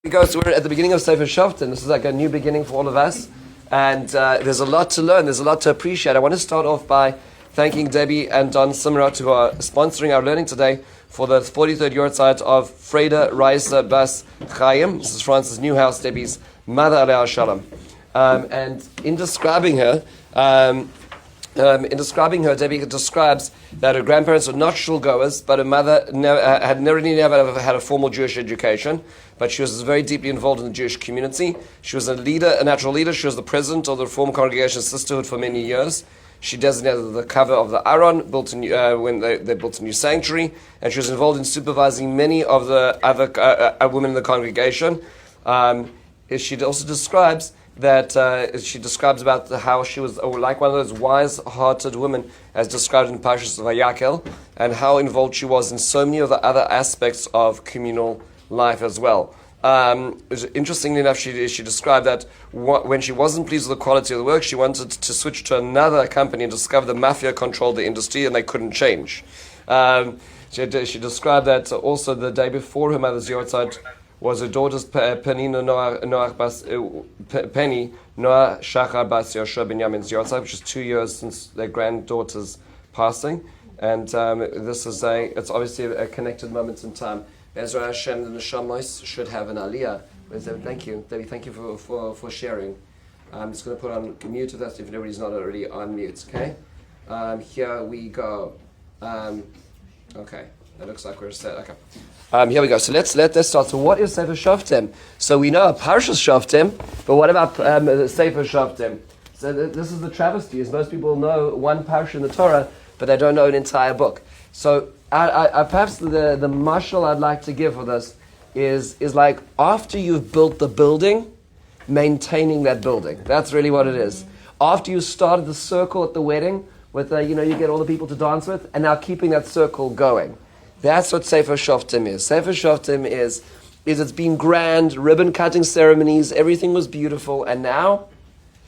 So we're at the beginning of Sefer Shoftim. This is like a new beginning for all of us, and there's a lot to learn. There's a lot to appreciate. I want to start off by thanking Debbie and Don Simrat, who are sponsoring our learning today for the 43rd Yortzeit of Freda Reisa Bas Chaim. This is Frances Newhouse, Debbie's mother, Alei Shalom. And in describing her, Debbie describes that her grandparents were not shul goers, but her mother had never had a formal Jewish education, but she was very deeply involved in the Jewish community. She was a leader, a natural leader. She was the president of the Reform Congregation Sisterhood for many years. She designated the cover of the Aron, when they built a new sanctuary, and she was involved in supervising many of the other women in the congregation. She also describes about how she was like one of those wise-hearted women, as described in Parshas Vayakel, and how involved she was in so many of the other aspects of communal life as well. Interestingly enough, she described that when she wasn't pleased with the quality of the work, she wanted to switch to another company and discover the mafia controlled the industry and they couldn't change. She described that also the day before her mother's Yortzeit was her daughter's Penny Noah Shachar Bas Yoshua Binyamin's Yortzeit, which is 2 years since their granddaughter's passing. And it's obviously a connected moment in time. Ezra Hashem, the Neshamos should have an aliyah. Thank you, Debbie. Thank you for sharing. I'm just going to put on mute if nobody's not already on mute. Okay. Here we go. Okay. It looks like we're set. Okay. Here we go. So let's start. So what is Sefer Shoftim? So we know a Parshas Shoftim, but what about the Sefer Shoftim? So this is the travesty. As most people know one parsha in the Torah, but they don't know an entire book. So I perhaps the mashal I'd like to give for this is like after you've built the building, maintaining that building. That's really what it is. After you started the circle at the wedding with you get all the people to dance with, and now keeping that circle going. That's what Sefer Shoftim is. Sefer Shoftim is it's been grand, ribbon cutting ceremonies, everything was beautiful, and now,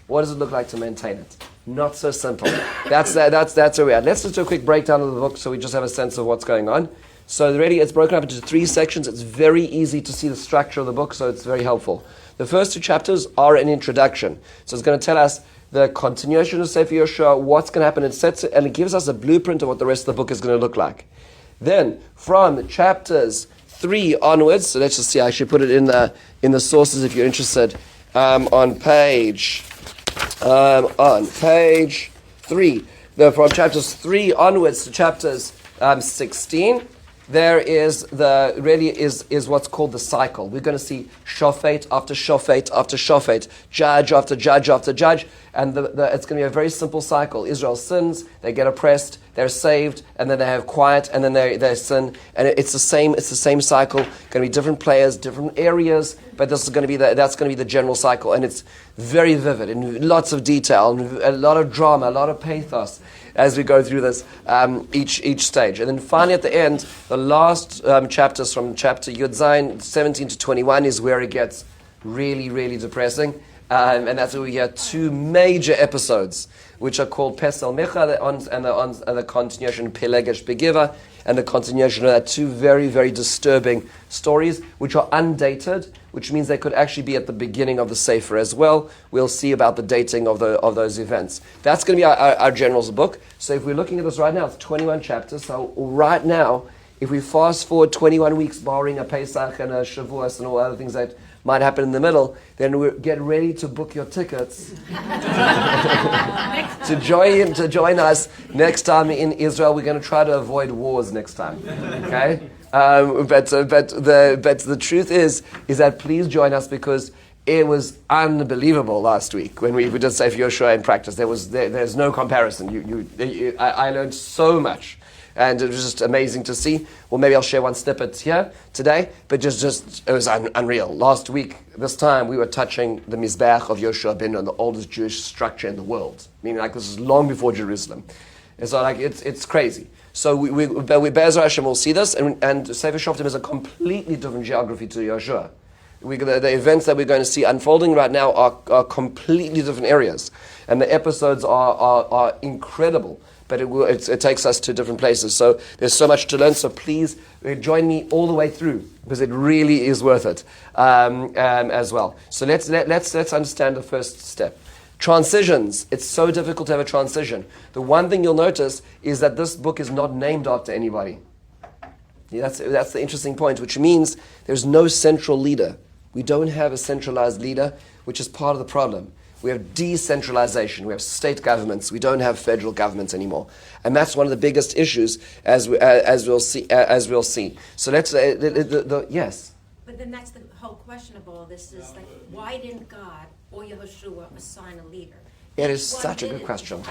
what does it look like to maintain it? Not so simple. That's where we are. Let's just do a quick breakdown of the book so we just have a sense of what's going on. So already it's broken up into 3 sections. It's very easy to see the structure of the book, so it's very helpful. The first 2 chapters are an introduction. So it's going to tell us the continuation of Sefer Yoshua, what's going to happen, and it gives us a blueprint of what the rest of the book is going to look like. Then, from chapters 3 onwards, so let's just see, I should put it in the sources if you're interested, on page 3, from chapters 3 onwards to chapters 16, there is what's called the cycle. We're going to see shofet after shofet after shofet, judge after judge after judge, and it's going to be a very simple cycle. Israel sins, they get oppressed, they're saved, and then they have quiet, and then they sin, and it's the same cycle. Going to be different players, different areas, but that's going to be the general cycle, and it's very vivid in lots of detail, and a lot of drama, a lot of pathos as we go through this each stage. And then finally at the end, the last chapters from chapter Yud Zayin 17 to 21 is where it gets really, really depressing. And that's where we hear 2 major episodes, which are called Pesel Micha and the continuation Pelegesh Begiva, and the continuation of that 2 very, very disturbing stories, which are undated, which means they could actually be at the beginning of the Sefer as well. We'll see about the dating of those events. That's going to be our general's book. So if we're looking at this right now, it's 21 chapters. So right now, if we fast forward 21 weeks, barring a Pesach and a Shavuos and all other things that might happen in the middle, then we get ready to book your tickets to join us next time in Israel. We're going to try to avoid wars next time, okay? But the truth is that please join us, because it was unbelievable last week when we did Sefer Yoshua in practice. There's no comparison. I learned so much. And it was just amazing to see. Well, maybe I'll share one snippet here today, but it was unreal. Last week, this time, we were touching the Mizbeach of Yoshua ben Nun, the oldest Jewish structure in the world. Meaning, this is long before Jerusalem. And so, it's crazy. So we Be'ezra Hashem will see this, and Sefer Shoftim is a completely different geography to Yoshua. The events that we're going to see unfolding right now are completely different areas, and the episodes are incredible. but it takes us to different places. So there's so much to learn. So please join me all the way through, because it really is worth it as well. So let's understand the first step. Transitions. It's so difficult to have a transition. The one thing you'll notice is that this book is not named after anybody. Yeah, that's the interesting point, which means there's no central leader. We don't have a centralized leader, which is part of the problem. We have decentralization. We have state governments. We don't have federal governments anymore, and that's one of the biggest issues, as we'll see. So let's yes. But then that's the whole question of all this is like, why didn't God or Yehoshua assign a leader? It is such a good question.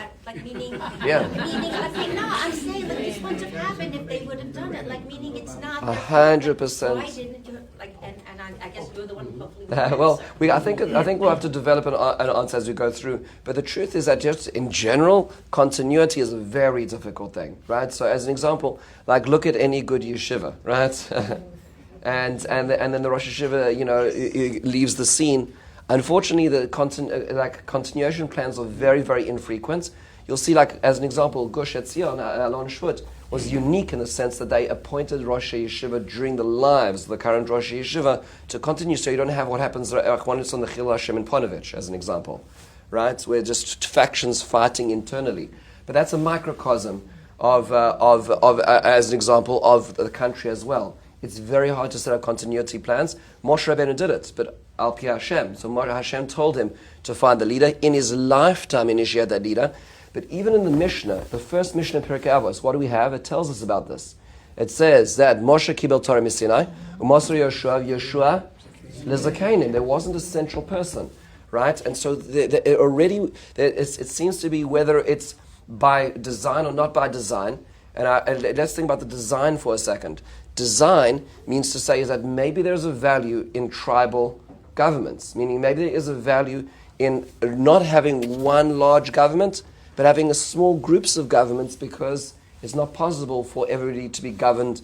Meaning, yeah. Meaning, I'm saying that this wouldn't have happened if they would have done it. Meaning it's not 100%. Why didn't you? I guess you're the one who hopefully. I think we'll have to develop an answer as we go through. But the truth is that just in general, continuity is a very difficult thing, right? So as an example, look at any good yeshiva, right? and then the Rosh Yeshiva, leaves the scene. Unfortunately, the continuation plans are very, very infrequent. You'll see, as an example, Gush Etzion, Alon Shvut, was unique in the sense that they appointed Rosh Yeshiva during the lives of the current Rosh Yeshiva to continue, so you don't have what happens when it's on the Chil Hashem in Ponovich, as an example, right? Where just factions fighting internally. But that's a microcosm of as an example, of the country as well. It's very hard to set up continuity plans. Moshe Rabbeinu did it, but Al Pi Hashem. So Hashem told him to find the leader. In his lifetime, initiate that leader. But even in the Mishnah, the first Mishnah in Pirkei Avos, what do we have? It tells us about this. It says that Moshe kibel Torah misinai, u'mosar Yeshua lezakeinim. There wasn't a central person, right? And so it seems to be whether it's by design or not by design. And let's think about the design for a second. Design means to say is that maybe there's a value in tribal governments, meaning maybe there is a value in not having one large government, but having a small groups of governments, because it's not possible for everybody to be governed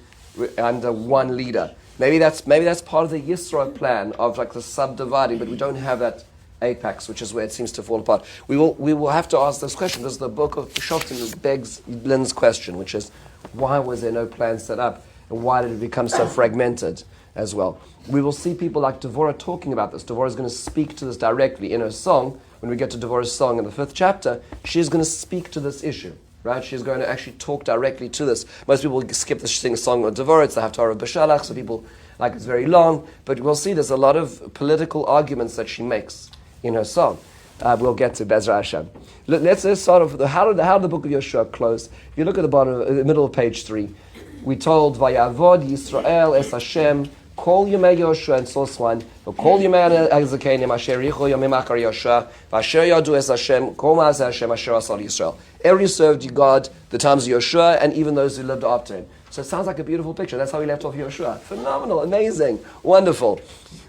under one leader. Maybe that's part of the Yisro plan of the subdividing, but we don't have that apex, which is where it seems to fall apart. We will have to ask this question. This is the book of Shoftim begs Lynn's question, which is, why was there no plan set up, and why did it become so fragmented as well? We will see people like Devorah talking about this. Devorah is going to speak to this directly in her song. When we get to Devorah's song in the 5th chapter, she's going to speak to this issue, right? She's going to actually talk directly to this. Most people skip the song of Devorah. It's the Haftarah of B'Shalach, so people it's very long. But we'll see there's a lot of political arguments that she makes in her song. We'll get to Bezra Hashem. Let's start off with how did the book of Yeshua close? If you look at the middle of page 3, we told Vayavod Yisrael es Hashem Kol Yemei Yoshua and source 1, Kol Yemei Azakeinim Asher Yichol Yomim Achar Yoshua Vasher Yadu es Hashem Kol Ma'aseh Hashem Asher Asal Yisrael. Every served God the times of Yoshua, and even those who lived after him. So it sounds like a beautiful picture. That's how we left off Yoshua. Phenomenal, amazing, wonderful.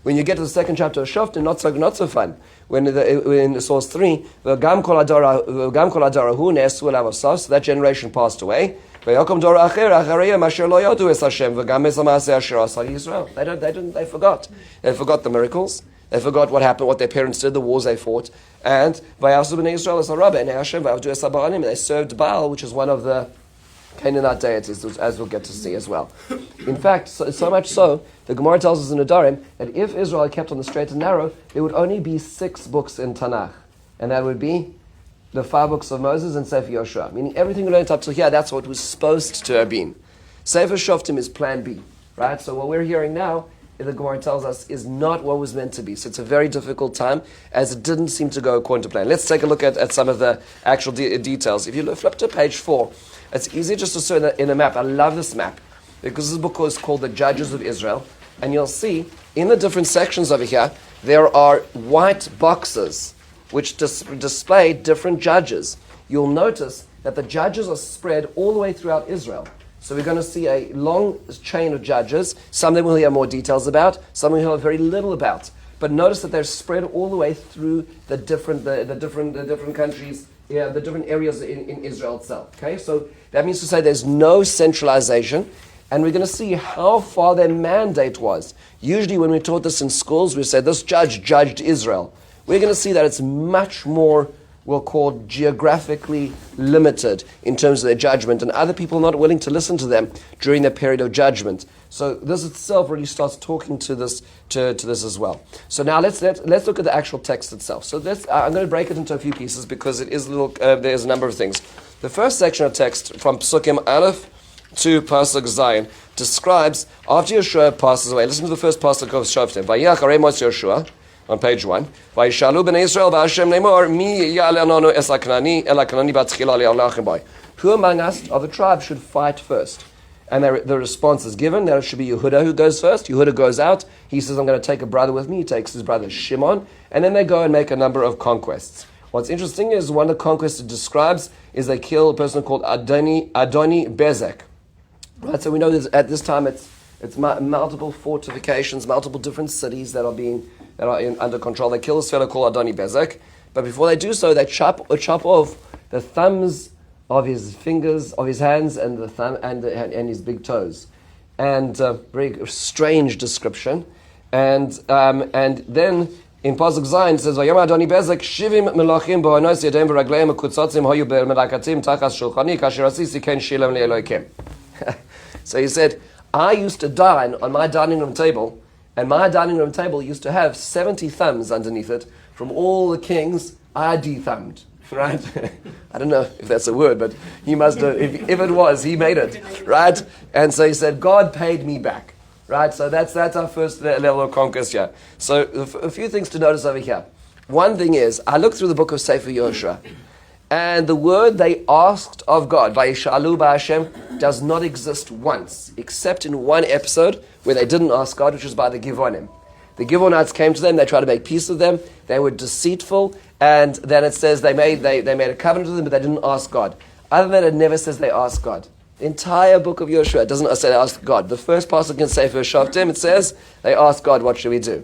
When you get to the 2nd chapter of Shoftim, not so fun. When in source 3, V'gam kol hadara hu ne'esu elav asaf, so that generation passed away. V'yakom dor acher acharei asher lo yadu es Hashem v'gam es ha'maaseh asher asal Yisrael. They forgot. They forgot the miracles. They forgot what happened, what their parents did, the wars they fought. And Vayasu b'nei Yisrael es ha'rabba enei Hashem v'avdu es ha'ba'alim. They served Baal, which is one of the Canaanite deities, as we'll get to see as well. In fact, so much so, the Gemara tells us in Nedarim that if Israel had kept on the straight and narrow, there would only be 6 books in Tanakh. And that would be the 5 books of Moses and Sefer Yoshua. Meaning everything we learned up to here, that's what was supposed to have been. Sefer Shoftim is plan B, right? So what we're hearing now, the Gemara tells us, is not what was meant to be. So it's a very difficult time, as it didn't seem to go according to plan. Let's take a look at some of the actual details. If you flip to page 4, it's easy just to search in a map. I love this map, because this book is called The Judges of Israel. And you'll see, in the different sections over here, there are white boxes which display different judges. You'll notice that the judges are spread all the way throughout Israel. So we're going to see a long chain of judges. Some of them we'll hear more details about, some we'll hear very little about. But notice that they're spread all the way through the different countries, the different areas in Israel itself. Okay, so that means to say there's no centralization, and we're going to see how far their mandate was. Usually when we taught this in schools, we said this judge judged Israel. We're going to see that it's much more were called geographically limited in terms of their judgment, and other people not willing to listen to them during the period of judgment. So this itself really starts talking to this as well. So now let's look at the actual text itself. So I'm going to break it into a few pieces because it is there's a number of things. The first section of text from Psukim Aleph to Pasuk Zayin describes after Yeshua passes away. Listen to the first pasuk of Shoftim. Vayach arei mos Yeshua on page 1. Vayishalu b'nei Israel v'Hashem lemor mi ya'alenu es ha'kanani el ha'kanani b'atchila li'alachem bai. Who among us of the tribe should fight first? And the response is given. There should be Yehuda who goes first. Yehuda goes out. He says, I'm going to take a brother with me. He takes his brother Shimon. And then they go and make a number of conquests. What's interesting is one of the conquests it describes is they kill a person called Adoni Bezek. Right, so we know at this time it's multiple fortifications, multiple different cities that are under control. They kill this fellow called Adoni Bezek. But before they do so, they chop off the thumbs of his fingers, of his hands, and the thumb and his big toes, and very strange description. And then in Pasuk Zayin it says, "Vayom Adoni Bezek shivim melachim bo'anos yadayim v'ragleim mekutzotzim hoyu be'melakatim tachas shulchani kasher asisi ken shilam le'elokim." So he said, I used to dine on my dining room table, and my dining room table used to have 70 thumbs underneath it from all the kings I de-thumbed. Right? I don't know if that's a word, but he must have, if it was, he made it. Right? And so he said, God paid me back. Right? So that's our first level of conquest here. So a few things to notice over here. One thing is, I looked through the book of Sefer Yehoshua, and the word they asked of God, Vayishalu b'Hashem, does not exist once, except in one episode where they didn't ask God, which was by the Givonim. The Givonites came to them, they tried to make peace with them, they were deceitful, and then it says they made a covenant with them, but they didn't ask God. Other than that, it never says they asked God. The entire book of Yehoshua doesn't say they asked God. The first pasuk in Sefer Shoftim, it says they asked God, what should we do?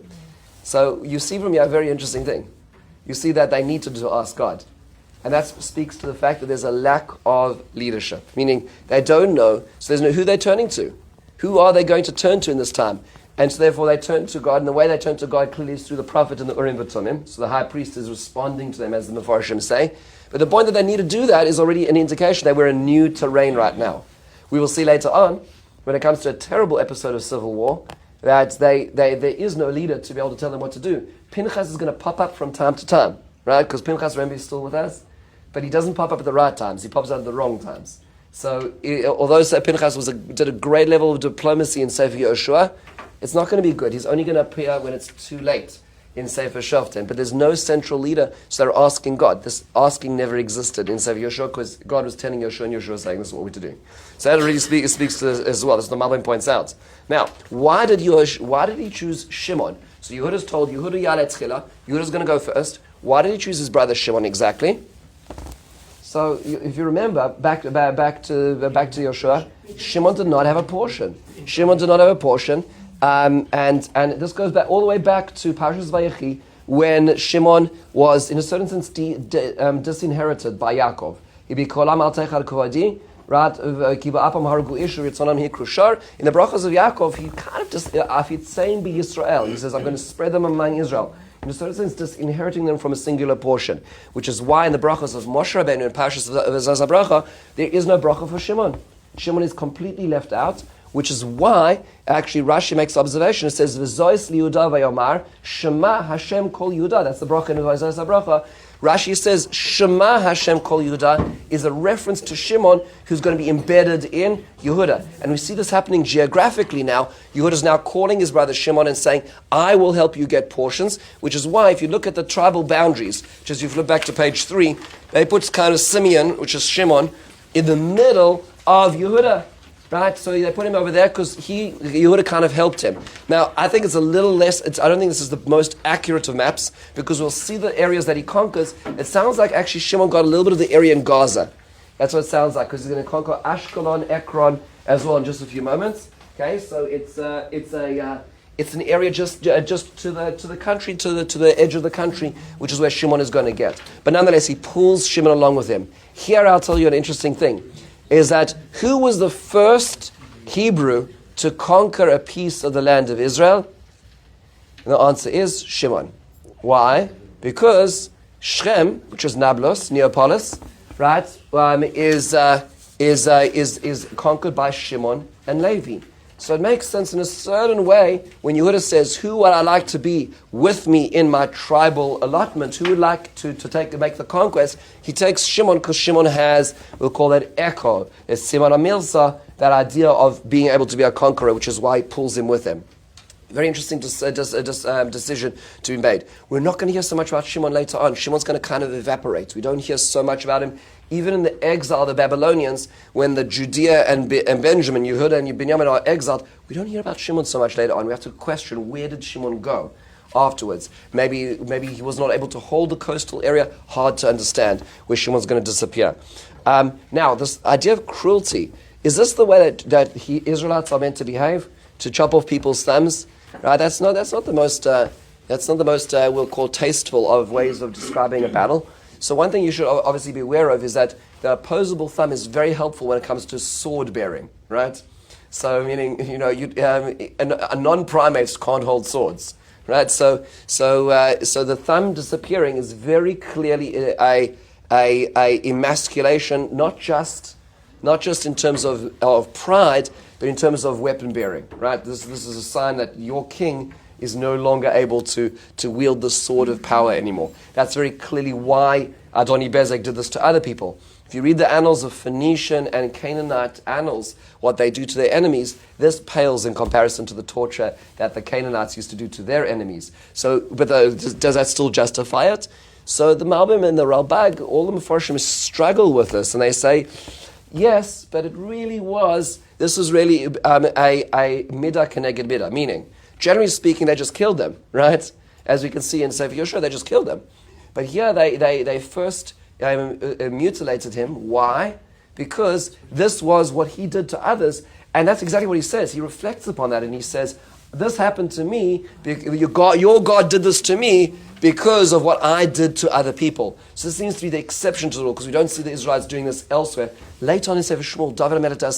So you see from here a very interesting thing. You see that they need to ask God. And that speaks to the fact that there's a lack of leadership, meaning they don't know, so there's no who they're turning to. Who are they going to turn to in this time? And so therefore they turn to God, and the way they turn to God clearly is through the prophet and the Urim V'Tumim. So the high priest is responding to them, as the Mefarshim say. But the point that they need to do that is already an indication that we're in new terrain right now. We will see later on, when it comes to a terrible episode of civil war, that there is no leader to be able to tell them what to do. Pinchas is going to pop up from time to time, right? Because Pinchas, remember, is still with us. But he doesn't pop up at the right times. He pops out at the wrong times. So although Pinchas did a great level of diplomacy in Sefer Yehoshua, it's not going to be good. He's only going to appear when it's too late in Sefer Shoftim. But there's no central leader, so they're asking God. This asking never existed in Sefer Yehoshua because God was telling Yehoshua, and Yehoshua was saying, this is what we're to do. So that really speaks to this as well. That's what the Malbim points out. Now, why did he choose Shimon? So Yehuda's told, Yehuda Yale Tchila, Yehuda's going to go first. Why did he choose his brother Shimon exactly? So if you remember, back to Yehoshua, Shimon did not have a portion. And this goes back all the way back to Parshas Vayechi, when Shimon was, in a certain sense, disinherited by Yaakov. In the brachas of Yaakov, he kind of just saying be Yisrael. He says, I'm going to spread them among Israel. In a certain sense, disinheriting them from a singular portion, which is why in the brachas of Moshe Rabbeinu and Parshas Zabracha, there is no bracha for Shimon. Shimon is completely left out, which is why actually Rashi makes the observation. It says, "V'zois liYuda vayomar Shema Hashem Kol Yuda." That's the bracha in V'zois Zabracha. Rashi says, "Shema Hashem Kol Yuda" is a reference to Shimon, who's going to be embedded in Yehuda. And we see this happening geographically now. Yehuda is now calling his brother Shimon and saying, I will help you get portions, which is why if you look at the tribal boundaries, just if you flip back to page 3, they put kind of Simeon, which is Shimon, in the middle of Yehuda. Right, so they put him over there because Yehuda kind of helped him. Now, I think it's a little less, I don't think this is the most accurate of maps, because we'll see the areas that he conquers. It sounds like actually Shimon got a little bit of the area in Gaza. That's what it sounds like, because he's going to conquer Ashkelon, Ekron, as well in just a few moments. Okay, so it's an area just to the country, to the edge of the country, which is where Shimon is going to get. But nonetheless, he pulls Shimon along with him. Here, I'll tell you an interesting thing. Is that who was the first Hebrew to conquer a piece of the land of Israel? And the answer is Shimon. Why? Because Shechem, which is Nablus, Neapolis, right, is conquered by Shimon and Levi. So it makes sense in a certain way when Yehuda says, who would I like to be with me in my tribal allotment? Who would like to make the conquest? He takes Shimon because Shimon has, we'll call that echo. It's Simon Amilsa, that idea of being able to be a conqueror, which is why he pulls him with him. Very interesting decision to be made. We're not going to hear so much about Shimon later on. Shimon's going to kind of evaporate. We don't hear so much about him. Even in the exile of the Babylonians, when the Judea and Benjamin, Yehuda and Binyamin are exiled, we don't hear about Shimon so much later on. We have to question, where did Shimon go afterwards? Maybe he was not able to hold the coastal area. Hard to understand where Shimon's going to disappear. Now, this idea of cruelty, is this the way that Israelites are meant to behave? To chop off people's thumbs? Right? That's not the most we'll call tasteful of ways of describing a battle. So one thing you should obviously be aware of is that the opposable thumb is very helpful when it comes to sword bearing, right? So meaning, a non-primate can't hold swords, right? So the thumb disappearing is very clearly a emasculation, not just in terms of pride, but in terms of weapon bearing, right? This is a sign that your king is no longer able to wield the sword of power anymore. That's very clearly why Adoni-Bezek did this to other people. If you read the annals of Phoenician and Canaanite annals, what they do to their enemies, this pales in comparison to the torture that the Canaanites used to do to their enemies. But does that still justify it? So the Malbim and the Ralbag, all the Mefarshim struggle with this, and they say, yes, but this was really a midah keneged midah, meaning, generally speaking, they just killed them, right? As we can see in Sefer Yoshua, they just killed them. But here they first mutilated him. Why? Because this was what he did to others, and that's exactly what he says. He reflects upon that, and he says, this happened to me, your God did this to me because of what I did to other people. So this seems to be the exception to the rule, because we don't see the Israelites doing this elsewhere. Later on in Sefer Shmuel, David HaMelech does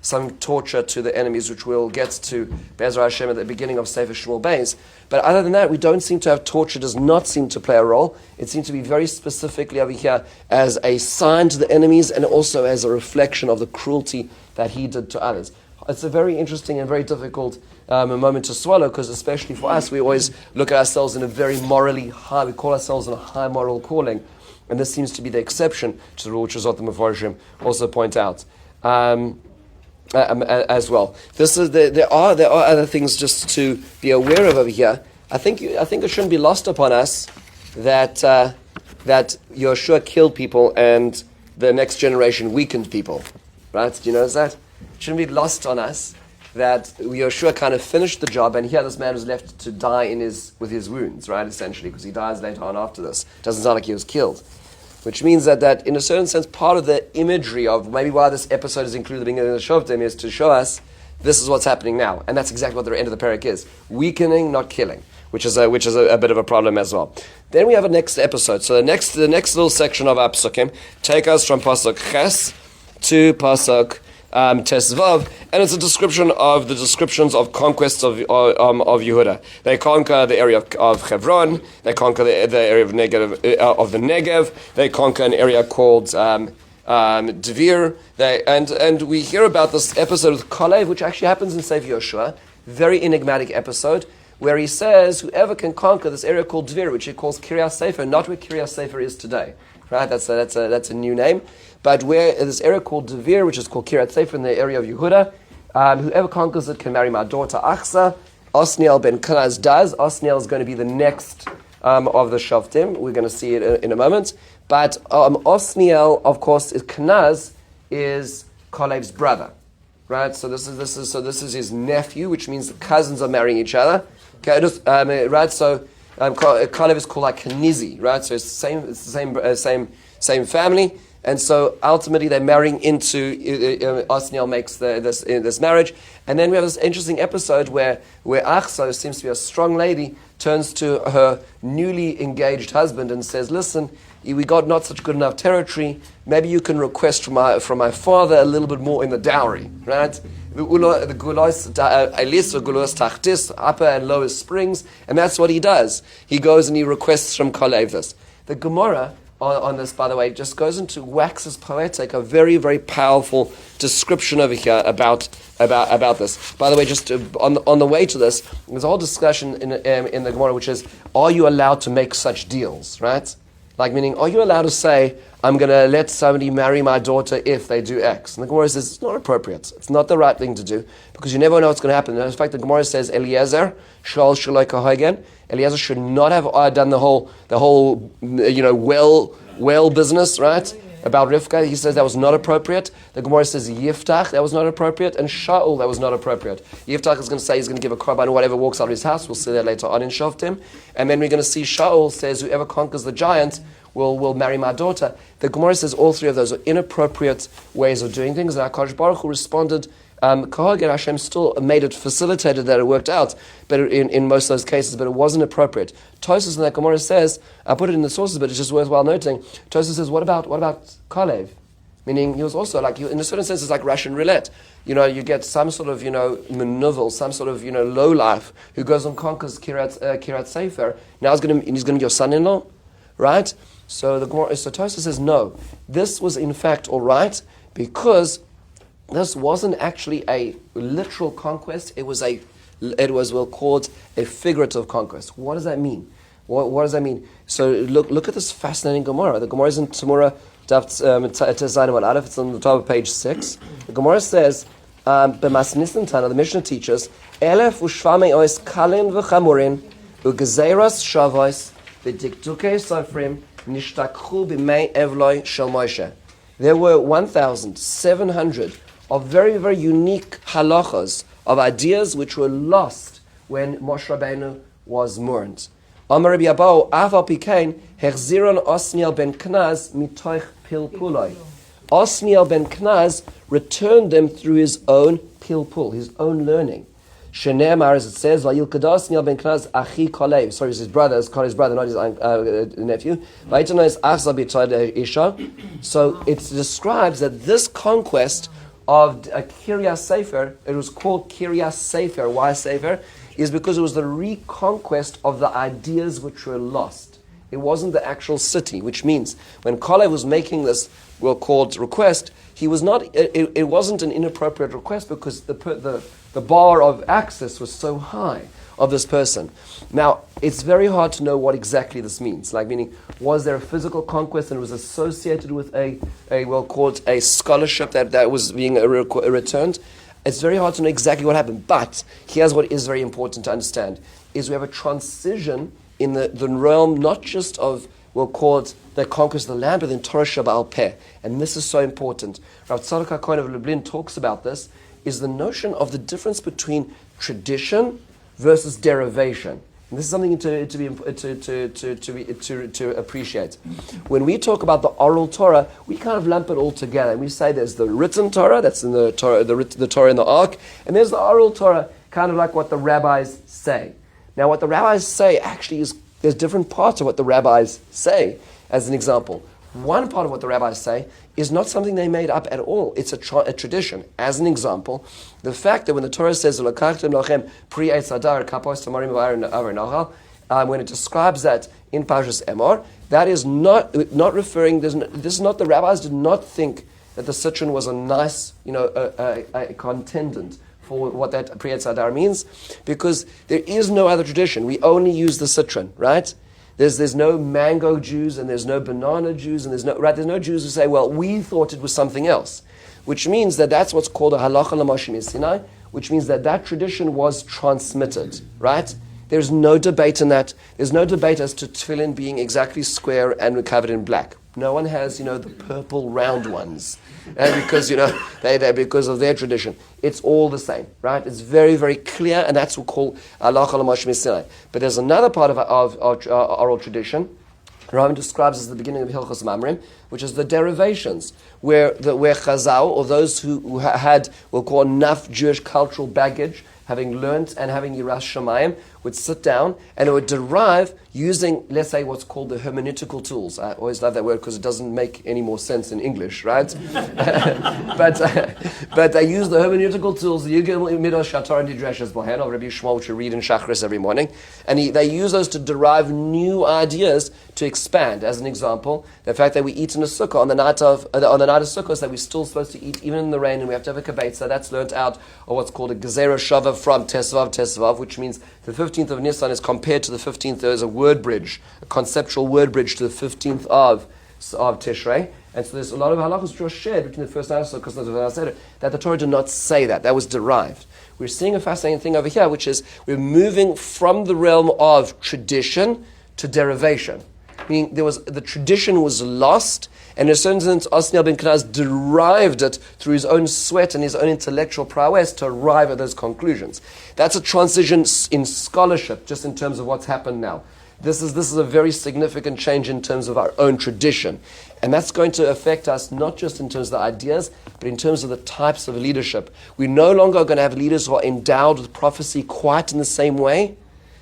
some torture to the enemies, which we'll get to Be'ezras Hashem at the beginning of Sefer Shmuel Beis. But other than that, we don't seem to have torture, does not seem to play a role. It seems to be very specifically over here as a sign to the enemies and also as a reflection of the cruelty that he did to others. It's a very interesting and very difficult moment to swallow, because especially for us, we always look at ourselves in a very morally high, we call ourselves in a high moral calling. And this seems to be the exception to the rule, which is what the Mefarshim also point out. As well. There are other things just to be aware of over here. I think it shouldn't be lost upon us that Yoshua killed people and the next generation weakened people. Right? Do you notice that? It shouldn't be lost on us that Yoshua kind of finished the job, and here this man was left to die with his wounds, right? Essentially, because he dies later on after this. It doesn't sound like he was killed. Which means that in a certain sense, part of the imagery of maybe why this episode is included in the Shoftim is to show us this is what's happening now. And that's exactly what the end of the parak is. Weakening, not killing, which is a bit of a problem as well. Then we have a next episode. So the next little section of our psukim take us from Pasuk Ches to Pasuk Tesvav, and it's a description of the descriptions of conquests of Yehuda. They conquer the area of Hebron. They conquer the area of the Negev. They conquer an area called Devir. And we hear about this episode with Kalev, which actually happens in Sefer Yoshua. Very enigmatic episode where he says whoever can conquer this area called Devir, which he calls Kiryas Sefer, not where Kiryas Sefer is today. Right? That's a new name. But where this area called Devir, which is called Kiryat Sefer in the area of Yehuda, whoever conquers it can marry my daughter Achsa. Osniel ben Kenaz does. Osniel is going to be the next of the Shoftim. We're going to see it in a moment. But Osniel, of course, Kenaz is Kalev's brother, right? So this is his nephew, which means the cousins are marrying each other. Okay, right? So Kalev is called like Kenizi, right? So it's the same family. And so ultimately they're marrying into, Osniel makes this marriage. And then we have this interesting episode where Achsa, seems to be a strong lady, turns to her newly engaged husband and says, listen, we got not such good enough territory. Maybe you can request from my father a little bit more in the dowry, right? The gulos tachtis, upper and lower springs, and that's what he does. He goes and he requests from Kalev this. The Gemara on this, by the way, just goes into waxes poetic, a very, very powerful description over here about this. By the way, just on the way to this, there's a whole discussion in the Gemara, which is, are you allowed to make such deals, right? Like, meaning, are you allowed to say, I'm going to let somebody marry my daughter if they do X? And the Gemara says, it's not appropriate. It's not the right thing to do, because you never know what's going to happen. And in fact, the Gemara says, Eliezer, Shal Shalai Kahagen, Eliezer should not have done the whole well business, right? About Rivka, he says that was not appropriate. The Gemara says Yiftach, that was not appropriate, and Shaul, that was not appropriate. Yiftach is going to say he's going to give a korban to whatever walks out of his house. We'll see that later on in Shoftim. And then we're going to see Shaul says, whoever conquers the giant will marry my daughter. The Gemara says all three of those are inappropriate ways of doing things. And HaKadosh Baruch Hu responded, Kahag and Hashem still facilitated that it worked out, but in most of those cases, but it wasn't appropriate. Tosas in that Gemara says, I put it in the sources, but it's just worthwhile noting. Tosas says, what about Kalev? Meaning he was also like, in a certain sense, it's like Russian roulette. You get some sort of, maneuver, some sort of, low life who goes and conquers Kiryat Sefer. Now he's going to be your son-in-law, right? So the Gemara, Tosas says, no, this was in fact all right because this wasn't actually a literal conquest. It was called a figurative conquest. What does that mean? What does that mean? So look at this fascinating Gemara. The Gemara is in Tamura Daf Tezayin Aleph. It's on the top of page 6. The Gemara says, "B'mas Nisan Tana," the Mishnah teaches, "Elef u'shvamei ois kalin v'chamurin u'gezeiras shavos v'dikdukei sofrim nishtakchu b'mei evloi shel Moshe." There were 1,700 of very, very unique halachas, of ideas which were lost when Moshe Rabbeinu was mourned. Amar Rabbi Abahu, Aval Pikein, Hechziron Osniel ben Knaz mitoich pilpuloi. Osniel ben Knaz returned them through his own pilpul, his own learning. Shenemar, as it says, Vayil Kada Osniel ben Knaz achi kolev. Sorry, it's his brother, his brother, not his nephew. Vayitano is achza b'toid isha. So it describes that this conquest of Kiryas Sefer, it was called Kiryas Sefer. Why Sefer? Is because it was the reconquest of the ideas which were lost. It wasn't the actual city, which means when Kalev was making this called request, he was not. It wasn't an inappropriate request because the bar of access was so high of this person. Now, it's very hard to know what exactly this means. Like, meaning, was there a physical conquest and it was associated with a called a scholarship that was being returned? It's very hard to know exactly what happened. But here's what is very important to understand, is we have a transition in the realm not just of, we'll call it the conquest of the land, but in Torah Shabbat Peh. And this is so important. Rav Tzadok HaKohen of Lublin talks about this, is the notion of the difference between tradition versus derivation. And this is something to appreciate. When we talk about the oral Torah, we kind of lump it all together. We say there's the written Torah, that's in the Torah, the Torah in the Ark, and there's the oral Torah, kind of like what the rabbis say. Now, what the rabbis say actually is there's different parts of what the rabbis say. As an example, one part of what the rabbis say is not something they made up at all. It's a tradition. As an example, the fact that when the Torah says when it describes that in Parshas Emor, that is not referring. This is not, the rabbis did not think that the citron was a nice, a contendant for what that Pri Eitz Hadar means, because there is no other tradition. We only use the citron, right? There's no mango Jews and there's no banana Jews and there's no Jews who say, well, we thought it was something else, which means that that's what's called a halacha l'Moshe Sinai, which means that tradition was transmitted, right? There's no debate in that. There's no debate as to tefillin being exactly square and covered in black. No one has, the purple round ones. And because, they because of their tradition. It's all the same, right? It's very, very clear, and that's what we call halacha l'Moshe Sinai. But there's another part of oral tradition, Rambam describes as the beginning of Hilchos Mamrim, which is the derivations, where Chazal, or those who had, we'll call enough Jewish cultural baggage, having learnt and having Yiras Shamayim, would sit down and it would derive using, let's say, what's called the hermeneutical tools. I always love that word because it doesn't make any more sense in English, right? but they use the hermeneutical tools, which you read in Shachris every morning, and they use those to derive new ideas to expand. As an example, the fact that we eat in a sukkah on the night of Sukkot, that we're still supposed to eat even in the rain, and we have to have a kabetza. So that's learnt out of what's called a gezerah shava from Tesvav, which means the 15th of Nisan is compared to the 15th. There is a word bridge, a conceptual word bridge to the 15th of Tishrei. And so there's a lot of halachos which are shared between the first night of Sukkot and the last night that the Torah did not say that. That was derived. We're seeing a fascinating thing over here, which is we're moving from the realm of tradition to derivation. Meaning the tradition was lost, and in a certain sense, Osniel ben Kenaz derived it through his own sweat and his own intellectual prowess to arrive at those conclusions. That's a transition in scholarship, just in terms of what's happened now. This is a very significant change in terms of our own tradition. And that's going to affect us not just in terms of the ideas, but in terms of the types of leadership. We're no longer going to have leaders who are endowed with prophecy quite in the same way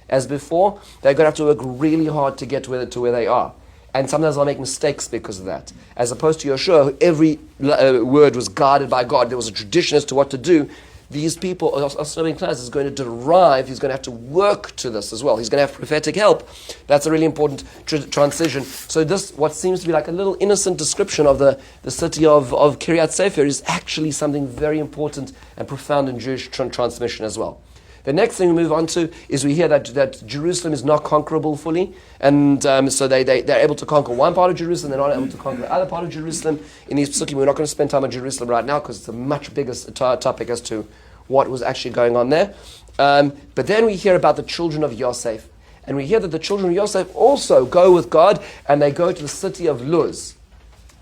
as before. They're going to have to work really hard to get to where they are. And sometimes they'll make mistakes because of that. As opposed to Yeshua, every word was guided by God. There was a tradition as to what to do. These people, Osniel ben Kenaz is going to derive, he's going to have to work to this as well. He's going to have prophetic help. That's a really important transition. So this, what seems to be like a little innocent description of the city of Kiryat Sefer, is actually something very important and profound in Jewish transmission as well. The next thing we move on to is we hear that Jerusalem is not conquerable fully, and so they're able to conquer one part of Jerusalem, they're not able to conquer the other part of Jerusalem. In these psukim, we're not going to spend time on Jerusalem right now because it's a much bigger topic as to what was actually going on there. But then we hear about the children of Yosef, and we hear that the children of Yosef also go with God, and they go to the city of Luz,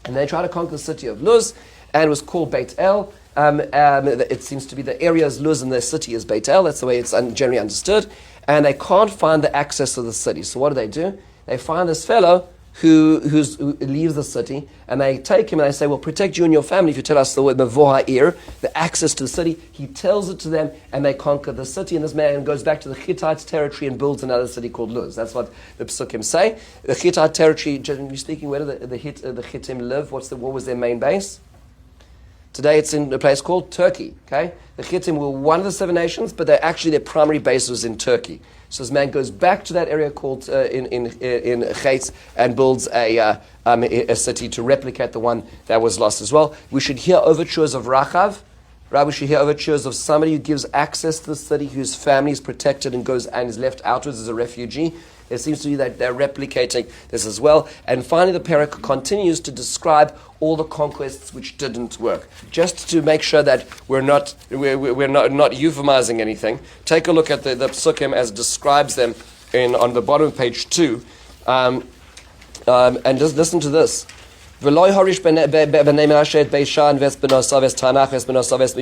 and they try to conquer the city of Luz, and it was called Beit El. It seems to be the area is Luz and the city is Beit El. That's the way it's generally understood. And they can't find the access to the city. So what do? They find this fellow who leaves the city, and they take him and they say, we'll protect you and your family if you tell us the word Mavoh Ha'ir, the access to the city. He tells it to them, and they conquer the city. And this man goes back to the Hittite territory and builds another city called Luz. That's what the Psukim say. The Hittite territory, generally speaking, where do the Hittim live? What was their main base? Today it's in a place called Turkey. Okay, the Hittim were one of the 7 nations, but their primary base was in Turkey. So this man goes back to that area called in Chetz and builds a city to replicate the one that was lost as well. We should hear overtures of Rachav. Right, we should hear overtures of somebody who gives access to the city, whose family is protected and goes and is left outwards as a refugee. It seems to be that they're replicating this as well. And finally, the parak continues to describe all the conquests which didn't work. Just to make sure that we're not euphemizing anything, take a look at the psukim as it describes them on the bottom of page 2, and just listen to this. V'loi harish b'nei Menashe et Beishan v'es b'nosav v'es Tanach v'es b'nosav v'es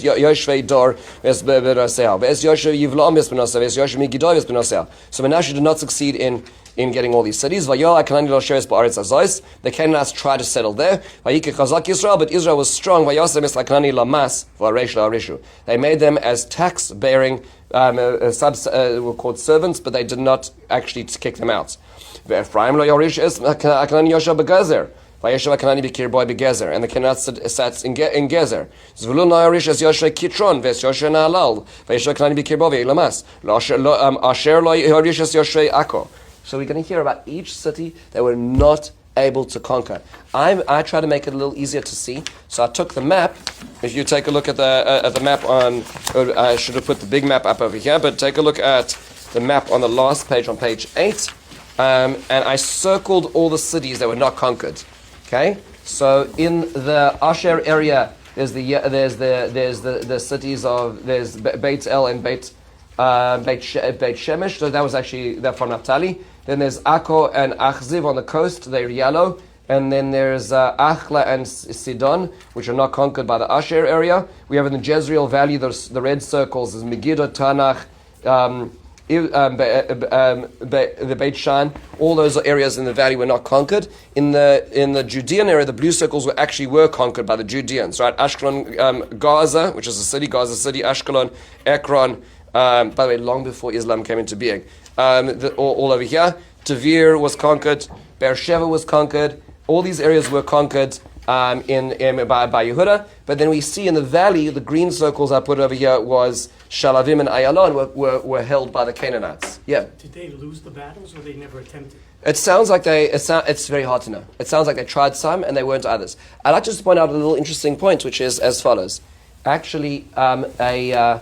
Yoshvei Dor v'es b'nosav v'es Yoshev Yivlom v'es b'nosav v'es Yoshev Migidoi v'es b'nosav. So Menashe did not succeed in getting all these cities. V'yol HaKanani lo sheres ba'aretz azois. The Canaanites tried to settle there. V'yike chazak Yisrael, but Israel was strong. V'yosem es HaKanani lamas v'aresh la'areshu. They made them as tax-bearing were called servants, but they did not actually kick them out. Ephraim lo yorish es HaKanani yosha begezer. Vayeshav HaKanani b'kir boy begezer. And the Canaanites sat in Gezer. Zvulun lo yorish es Yosha Kitron ves Yosha Na'alal. Vayeshav HaKanani b'kir boy ve'elamas. Asher lo yorish es Yosha Akko. So we're going to hear about each city that were not able to conquer. I try to make it a little easier to see. So I took the map. If you take a look at the map I should have put the big map up over here, but take a look at the map on the last page, on page 8. And I circled all the cities that were not conquered. Okay, so in the Asher area, there's the cities of Beit El and Beit Shemesh. So that was actually they're from Naphtali. Then there's Akko and Achziv on the coast. They're yellow. And then there's Achla and Sidon, which are not conquered by the Asher area. We have in the Jezreel Valley the red circles. There's Megiddo, Tanach, the Beit Shan. All those areas in the valley were not conquered. In the Judean area, the blue circles were conquered by the Judeans. Right, Ashkelon, Gaza, which is a city, Gaza City, Ashkelon, Ekron, By the way, long before Islam came into being. All over here. Tavir was conquered. Beersheba was conquered. All these areas were conquered by Yehuda. But then we see in the valley, the green circles I put over here was Shalavim and Ayalon were held by the Canaanites. Yeah. Did they lose the battles or they never attempted? It sounds like it's very hard to know. It sounds like they tried some and they weren't others. I'd like to just point out a little interesting point, which is as follows. Actually, a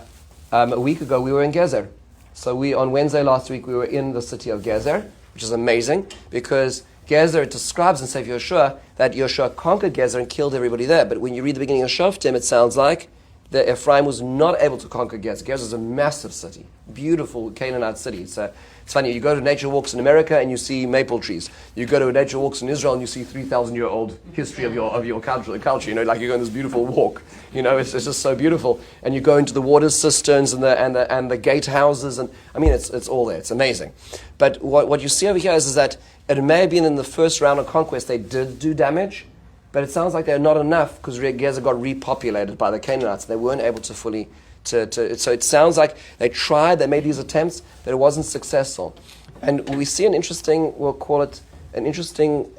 week ago we were in Gezer. So on Wednesday last week we were in the city of Gezer, which is amazing because Gezer, it describes in Sefer Yehoshua that Yehoshua conquered Gezer and killed everybody there. But when you read the beginning of Shoftim, it sounds like that Ephraim was not able to conquer Gezer. Gezer is a massive city, beautiful Canaanite city. It's funny, you go to nature walks in America and you see maple trees. You go to nature walks in Israel and you see 3,000-year-old history of your culture. You know, like you go on this beautiful walk. You know, it's just so beautiful. And you go into the water cisterns and the gatehouses, and I mean, it's all there. It's amazing. But what you see over here is that it may have been in the first round of conquest they did do damage, but it sounds like they're not enough because Gezer got repopulated by the Canaanites. They weren't able to fully. So it sounds like they tried, they made these attempts, but it wasn't successful. And we see an interesting, we'll call it an interesting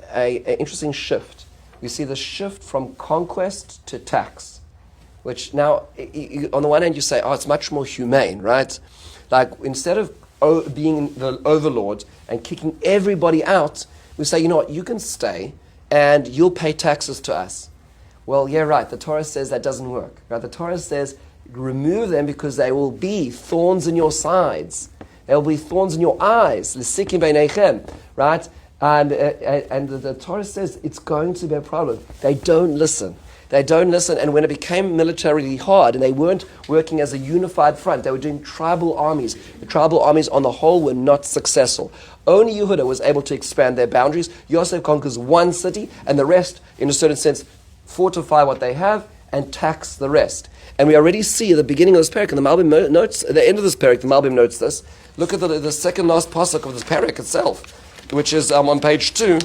shift. We see the shift from conquest to tax, which now, on the one hand you say, it's much more humane, right? Like instead of being the overlord and kicking everybody out, we say, you know what, you can stay and you'll pay taxes to us. Well, yeah, right, the Torah says that doesn't work. Right? The Torah says, remove them because they will be thorns in your sides. They will be thorns in your eyes. L'sikim beinechem, right? And the Torah says it's going to be a problem. They don't listen. They don't listen. And when it became militarily hard and they weren't working as a unified front, they were doing tribal armies. The tribal armies on the whole were not successful. Only Yehuda was able to expand their boundaries. Yosef conquers one city and the rest, in a certain sense, fortify what they have and tax the rest. And we already see at the beginning of this parak, and the Malbim notes, at the end of this parak, the Malbim notes this. Look at the second last pasuk of this parak itself, which is on page 2.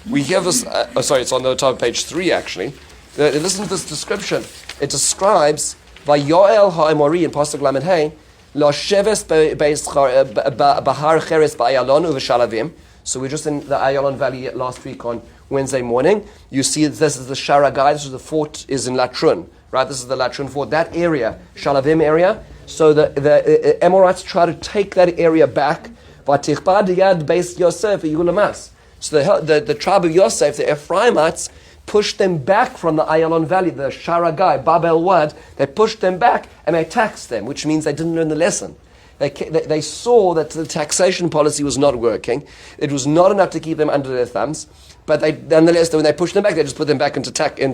We hear this, it's on the top of page 3 actually. Listen to this description. It describes, Vayoel ha'emori in pasuk lamed hey, lo sheves bahar cheres ba'ayalon u'v'shalavim. So we're just in the Ayalon Valley last week on Wednesday morning. You see this is the Sharagai, this is the fort is in Latrun. Right, this is the Latrun fort, that area, Shalavim area. So the Amorites try to take that area back. So the tribe of Yosef, the Ephraimites, pushed them back from the Ayalon Valley, the Sharagai, Babel Wad. They pushed them back and they taxed them, which means they didn't learn the lesson. They saw that the taxation policy was not working. It was not enough to keep them under their thumbs. But nonetheless, when they pushed them back, they just put them back into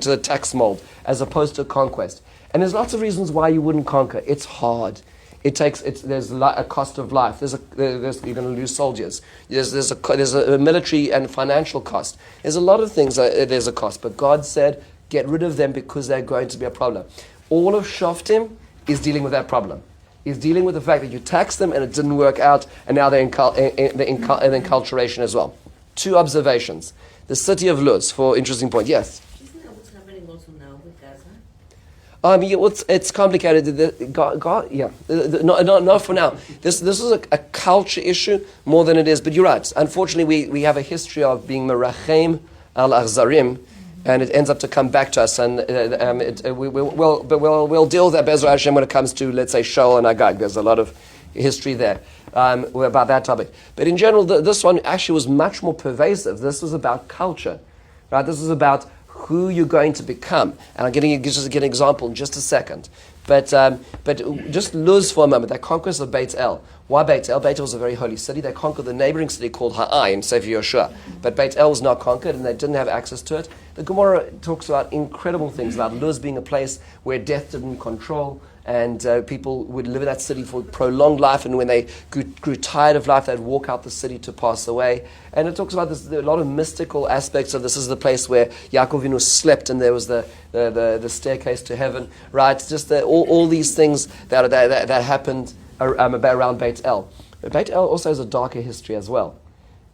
the tax mold, as opposed to conquest. And there's lots of reasons why you wouldn't conquer. It's hard. There's a cost of life. You're going to lose soldiers. There's a military and financial cost. There's a lot of things. There's a cost. But God said, get rid of them because they're going to be a problem. All of Shoftim is dealing with that problem. Is dealing with the fact that you taxed them and it didn't work out, and now they're in enculturation as well. 2 observations. The city of Luz, for interesting point. Yes? Isn't that what's happening also now with Gaza? It's complicated. Not for now. This is a culture issue more than it is. But you're right. Unfortunately, we have a history of being merachem al achzarim, and it ends up to come back to us. And we'll deal with that Be'ezrat Hashem when it comes to, let's say, Shaul and Agag. There's a lot of history there about that topic. But in general, this one actually was much more pervasive. This was about culture, right? This was about who you're going to become. And I'm going to just get an example in just a second. But just Luz for a moment, that conquest of Beit El. Why Beit El? Beit El was a very holy city. They conquered the neighboring city called Ha'ai in Sefer Yehoshua. But Beit El was not conquered and they didn't have access to it. The Gemara talks about incredible things, about Luz being a place where death didn't control, and people would live in that city for prolonged life, and when they grew tired of life, they'd walk out the city to pass away. And it talks about this, a lot of mystical aspects of this. Is the place where Yaakov Avinu slept, and there was the staircase to heaven, right? Just all these things that happened around Beit El. But Beit El also has a darker history as well,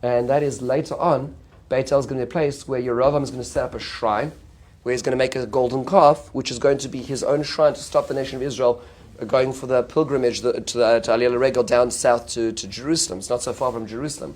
and that is later on, Beit El is going to be a place where Yerovam is going to set up a shrine, where he's going to make a golden calf, which is going to be his own shrine to stop the nation of Israel going for the pilgrimage to Aliyah Regel down south to Jerusalem. It's not so far from Jerusalem.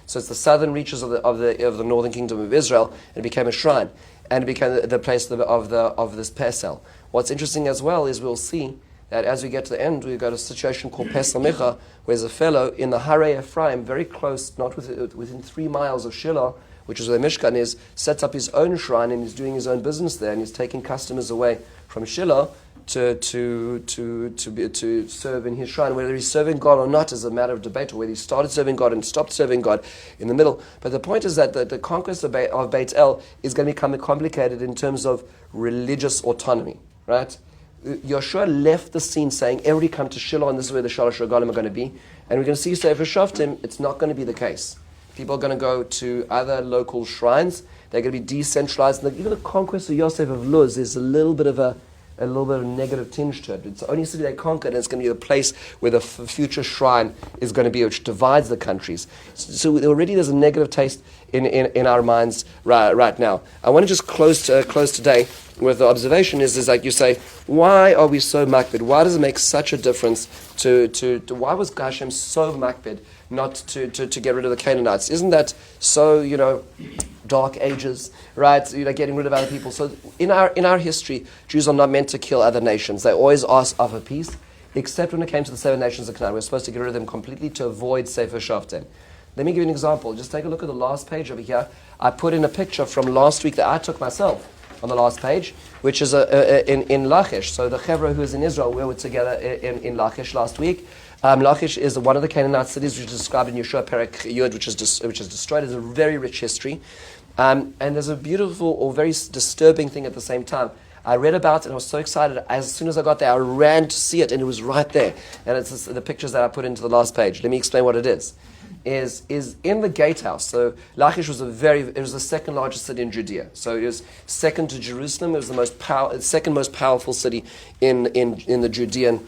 So it's the southern reaches of the northern kingdom of Israel, and it became a shrine, and it became the place of this Pesel. What's interesting as well is we'll see that as we get to the end, we've got a situation called Pesel Micha, where there's a fellow in the Harei Ephraim, very close, not within 3 miles of Shiloh, which is where Mishkan is, sets up his own shrine, and he's doing his own business there, and he's taking customers away from Shiloh to serve in his shrine. Whether he's serving God or not is a matter of debate, or whether he started serving God and stopped serving God in the middle. But the point is that the conquest of Beit El is going to become complicated in terms of religious autonomy, right? Yoshua left the scene saying, everybody come to Shiloh, and this is where the Shalosh Regalim are going to be. And we're going to see, so for Shoftim, it's not going to be the case. People are going to go to other local shrines. They're going to be decentralized. And even the conquest of Yosef of Luz is a little bit of a negative tinge to it. It's the only city they conquered, and it's going to be the place where the future shrine is going to be, which divides the countries. So already there's a negative taste in our minds right now. I want to just close today with the observation is like you say, why are we so makbid? Why does it make such a difference to why was Hashem so makbid not to get rid of the Canaanites? Isn't that so, dark ages, right? Getting rid of other people. So in our history, Jews are not meant to kill other nations. They always ask for peace, except when it came to the 7 nations of Canaan. We're supposed to get rid of them completely to avoid Sefer Shoftim. Let me give you an example. Just take a look at the last page over here. I put in a picture from last week that I took myself on the last page, which is in Lachish. So the Chevra who is in Israel, we were together in Lachish last week. Lachish is one of the Canaanite cities which is described in Yeshua Perek Yud, which is destroyed. It's a very rich history. And there's a beautiful or very disturbing thing at the same time. I read about it and I was so excited. As soon as I got there, I ran to see it, and it was right there. And it's the pictures that I put into the last page. Let me explain what it is. Is in the gatehouse. So Lachish was it was the second largest city in Judea. So it was second to Jerusalem. It was the second most powerful city in the Judean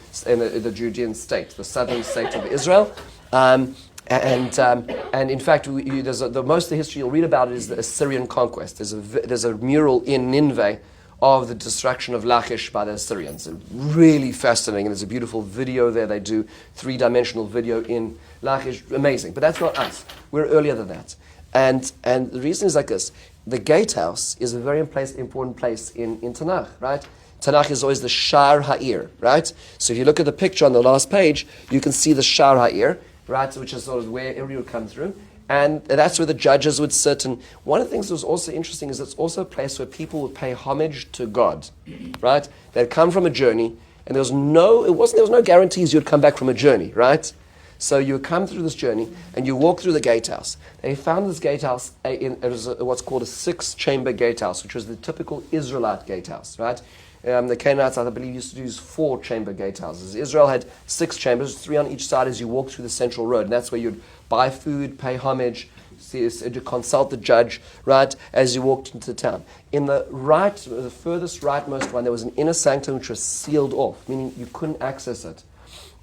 state, the southern state of Israel. And in fact, the most of the history you'll read about it is the Assyrian conquest. There's a mural in Nineveh of the destruction of Lachish by the Assyrians. It's really fascinating. And there's a beautiful video there. They do 3-dimensional video in Lachish. Amazing. But that's not us. We're earlier than that. And the reason is like this. The gatehouse is a very important place in Tanakh, right? Tanakh is always the Shar Ha'ir, right? So if you look at the picture on the last page, you can see the Shar Ha'ir, right, which is sort of where everybody would come through. And that's where the judges would sit. And one of the things that was also interesting is it's also a place where people would pay homage to God, right? They'd come from a journey, and there was no guarantees you'd come back from a journey, right? So you would come through this journey, and you walk through the gatehouse. They found this gatehouse, it was what's called a 6-chamber gatehouse, which was the typical Israelite gatehouse, right? The Canaanites, I believe, used to use 4-chamber gatehouses. Israel had 6 chambers, 3 on each side as you walk through the central road. And that's where you'd buy food, pay homage, consult the judge, right, as you walked into town. In the furthest rightmost one, there was an inner sanctum which was sealed off, meaning you couldn't access it.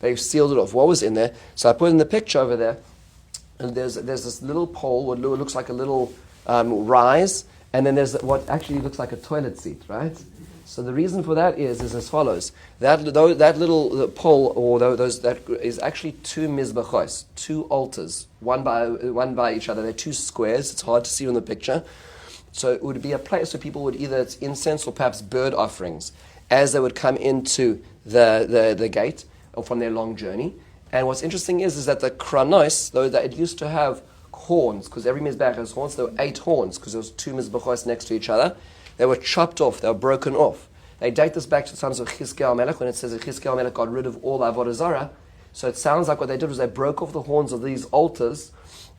They sealed it off. What was in there? So I put in the picture over there, and there's this little pole, what looks like a little rise, and then there's what actually looks like a toilet seat, right? So the reason for that is as follows. That little pole, or that is actually 2 mizbachos, 2 altars, one by each other. They're 2 squares. It's hard to see on the picture. So it would be a place where people would either it's incense or perhaps bird offerings as they would come into the gate or from their long journey. And what's interesting is that the kranos, though that it used to have horns, because every mizbach has horns, there were 8 horns because there was 2 mizbachos next to each other. They were chopped off. They were broken off. They date this back to the times of Chizkiyahu Melech, when it says that Chizkiyahu Melech got rid of all Avodah Zarah. So it sounds like what they did was they broke off the horns of these altars,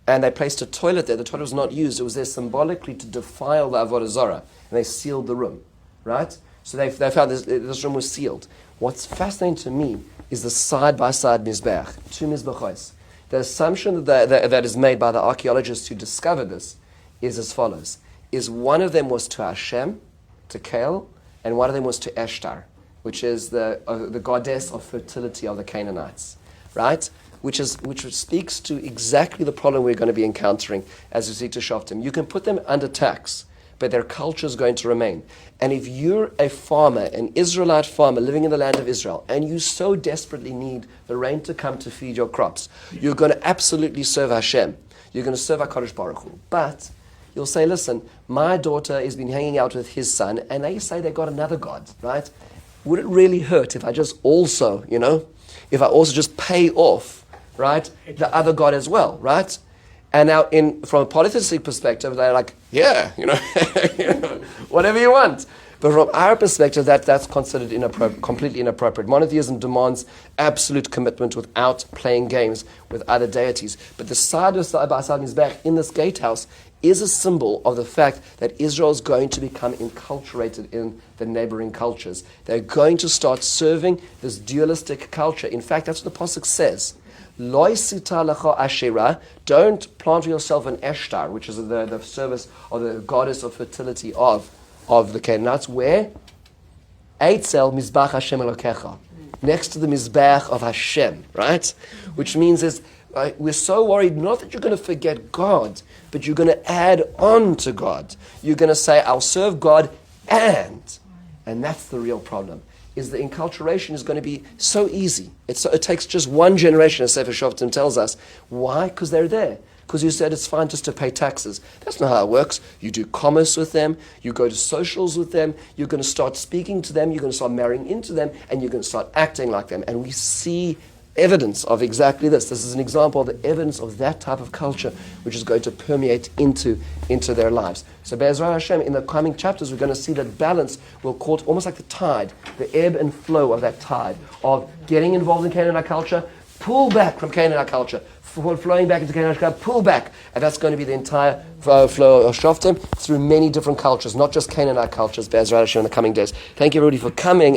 and they placed a toilet there. The toilet was not used. It was there symbolically to defile the Avodah Zarah. And they sealed the room. Right? So they found this room was sealed. What's fascinating to me is the side-by-side mizbech, 2 mizbachos. The assumption that is made by the archaeologists who discovered this is as follows. Is one of them was to Hashem, to Kael, and one of them was to Eshtar, which is the goddess of fertility of the Canaanites, right? Which speaks to exactly the problem we're going to be encountering as we see to Shoftim. You can put them under tax, but their culture is going to remain. And if you're a farmer, an Israelite farmer living in the land of Israel, and you so desperately need the rain to come to feed your crops, you're going to absolutely serve Hashem. You're going to serve HaKadosh Baruch Hu. But you'll say, listen, my daughter has been hanging out with his son, and they say they got another God, right? Would it really hurt if I just also, if I also just pay off, right, the other God as well, right? And now, from a polytheistic perspective, they're like, yeah, whatever you want. But from our perspective, that's considered completely inappropriate. Monotheism demands absolute commitment without playing games with other deities. But the side of Mizbech in this gatehouse is a symbol of the fact that Israel is going to become enculturated in the neighboring cultures. They're going to start serving this dualistic culture. In fact, that's what the Pasuk says. Loi sita lecha Asherah, don't plant for yourself an Eshtar, which is the service of the goddess of fertility of the Canaanites. Where? Eitzel Mizbach Hashem Elokecha, next to the Mizbach of Hashem, right? Which means we're so worried not that you're going to forget God, but you're going to add on to God. You're going to say, I'll serve God and that's the real problem. Is the enculturation is going to be so easy. It takes just one generation, as Sefer Shoftim tells us. Why? Because they're there. Because you said it's fine just to pay taxes. That's not how it works. You do commerce with them. You go to socials with them. You're going to start speaking to them. You're going to start marrying into them. And you're going to start acting like them. And we see evidence of exactly this. This is an example of the evidence of that type of culture which is going to permeate into their lives. So Be'ezrat Hashem, in the coming chapters, we're going to see that balance will cause almost like the tide, the ebb and flow of that tide of getting involved in Canaanite culture, pull back from Canaanite culture, flowing back into Canaanite culture, pull back. And that's going to be the entire flow of Shoftim through many different cultures, not just Canaanite cultures, Be'ezrat Hashem, in the coming days. Thank you everybody for coming.